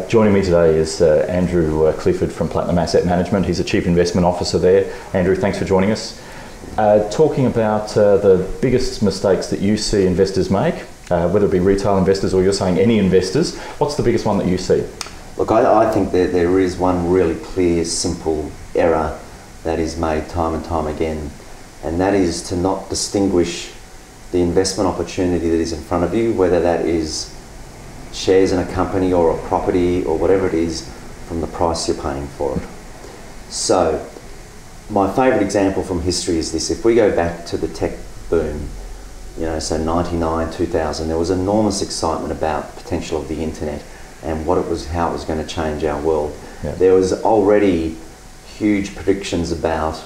Joining me today is Andrew Clifford from Platinum Asset Management. He's the Chief Investment Officer there. Andrew, thanks for joining us. Talking about the biggest mistakes that you see investors make, whether it be retail investors or you're saying any investors, what's the biggest one that you see? Look, I think that there is one really clear, simple error that is made time and time again, and that is to not distinguish the investment opportunity that is in front of you, whether that is shares in a company or a property or whatever it is, from the price you're paying for it. So my favourite example from history is this. If we go back to the tech boom, so 99, 2000, there was enormous excitement about the potential of the internet and how it was going to change our world. Yeah. There was already huge predictions about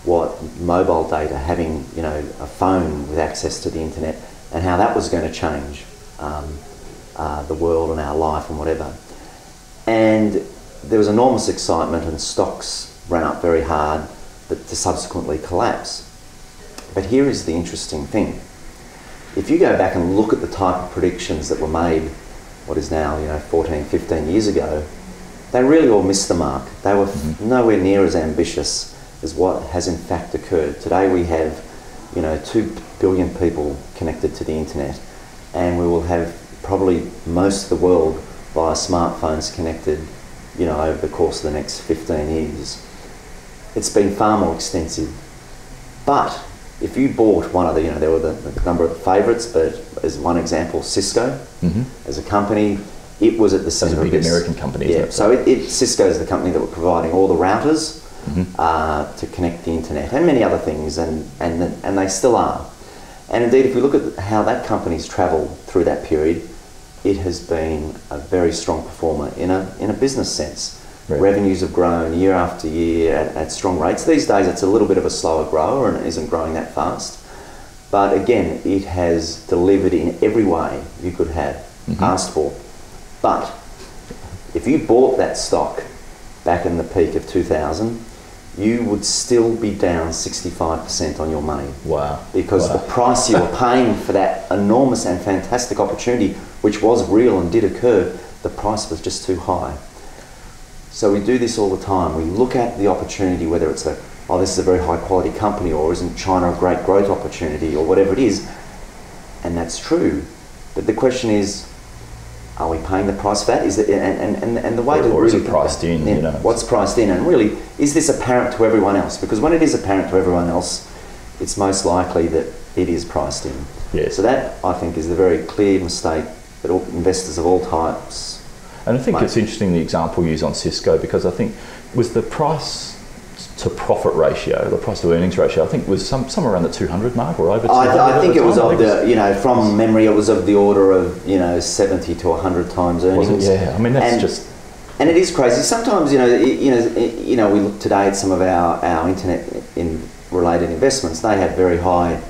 what mobile data, having a phone with access to the internet, and how that was going to change the world and our life and whatever. And there was enormous excitement, and stocks ran up very hard, but to subsequently collapse. But here is the interesting thing. If you go back and look at the type of predictions that were made, what is now 14, 15 years ago, they really all missed the mark. They were nowhere near as ambitious as what has in fact occurred. Today we have 2 billion people connected to the internet, and we will have probably most of the world via smartphones connected over the course of the next 15 years. It's been far more extensive. But if you bought one of there were the number of favourites, but as one example, Cisco, as a company, it was at the centre of this. It's a big American company, isn't it? So Cisco is the company that were providing all the routers to connect the internet, and many other things, and they still are. And indeed, if we look at how that company's travelled through that period, it has been a very strong performer in a business sense. Right. Revenues have grown year after year at strong rates. These days it's a little bit of a slower grower and it isn't growing that fast. But again, it has delivered in every way you could have asked for. But if you bought that stock back in the peak of 2000, you would still be down 65% on your money. Wow. Because the price you were paying for that enormous and fantastic opportunity, which was real and did occur, the price was just too high. So we do this all the time. We look at the opportunity, whether it's this is a very high quality company, or isn't China a great growth opportunity, or whatever it is, and that's true. But the question is, are we paying the price for that? Is it, and the way to or is really it priced in? What's priced in, and really, is this apparent to everyone else? Because when it is apparent to everyone else, it's most likely that it is priced in. Yes. So that, I think, is the very clear mistake that all investors of all types. And I think it's interesting the example you use on Cisco, because I think with the price to profit ratio, the price to earnings ratio, I think was somewhere around the 200 mark or over 200. I think it was of the, from memory, it was of the order of 70 to 100 times earnings. Was it? Yeah, I mean that's and it is crazy. Sometimes we look today at some of our internet related investments. They have very high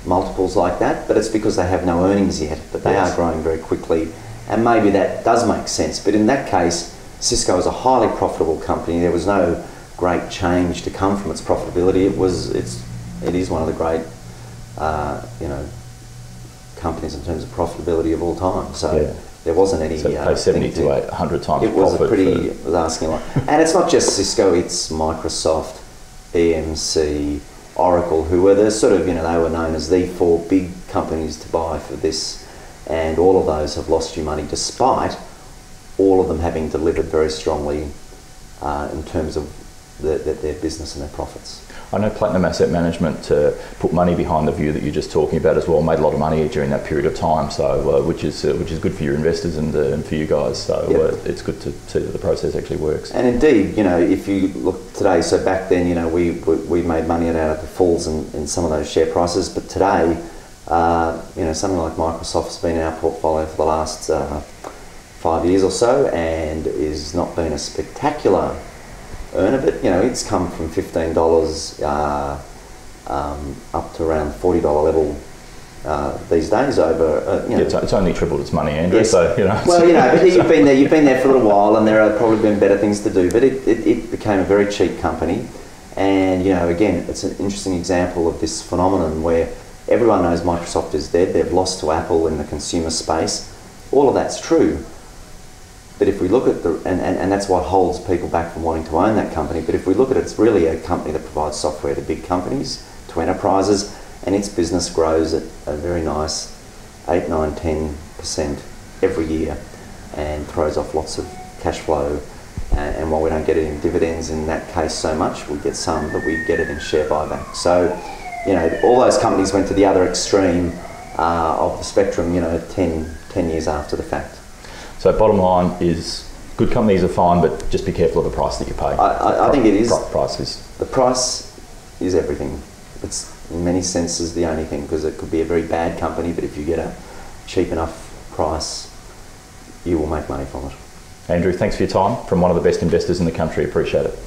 multiples like that, but it's because they have no earnings yet. But they are growing very quickly. And maybe that does make sense, but in that case, Cisco is a highly profitable company. There was no great change to come from its profitability. It is one of the great, companies in terms of profitability of all time. So there wasn't any. So pay 70 to 100 times. It was it was asking a lot, and it's not just Cisco. It's Microsoft, EMC, Oracle, who were the sort of they were known as the 4 big companies to buy for this. And all of those have lost you money, despite all of them having delivered very strongly in terms of their business and their profits. I know Platinum Asset Management put money behind the view that you're just talking about as well, made a lot of money during that period of time, so which is good for your investors and for you guys. So it's good to see that the process actually works. And indeed, if you look today, so back then, we made money out of the falls in some of those share prices, but today, something like Microsoft's been in our portfolio for the last 5 years or so, and is not been a spectacular earner, but it's come from $15 up to around $40 level these days over. It's only tripled its money, Andrew. Yes. So Well, but you've been there for a little while, and there have probably been better things to do. But it became a very cheap company, and again, it's an interesting example of this phenomenon where everyone knows Microsoft is dead. They've lost to Apple in the consumer space. All of that's true. that if we look at and that's what holds people back from wanting to own that company, but if we look at it, it's really a company that provides software to big companies, to enterprises, and its business grows at a very nice 8, 9, 10% every year and throws off lots of cash flow. And while we don't get it in dividends in that case so much, we get some, but we get it in share buyback. So, all those companies went to the other extreme of the spectrum, 10 years after the fact. So bottom line is, good companies are fine, but just be careful of the price that you pay. I think it is. The price is everything. It's in many senses the only thing, because it could be a very bad company, but if you get a cheap enough price, you will make money from it. Andrew, thanks for your time. From one of the best investors in the country, appreciate it.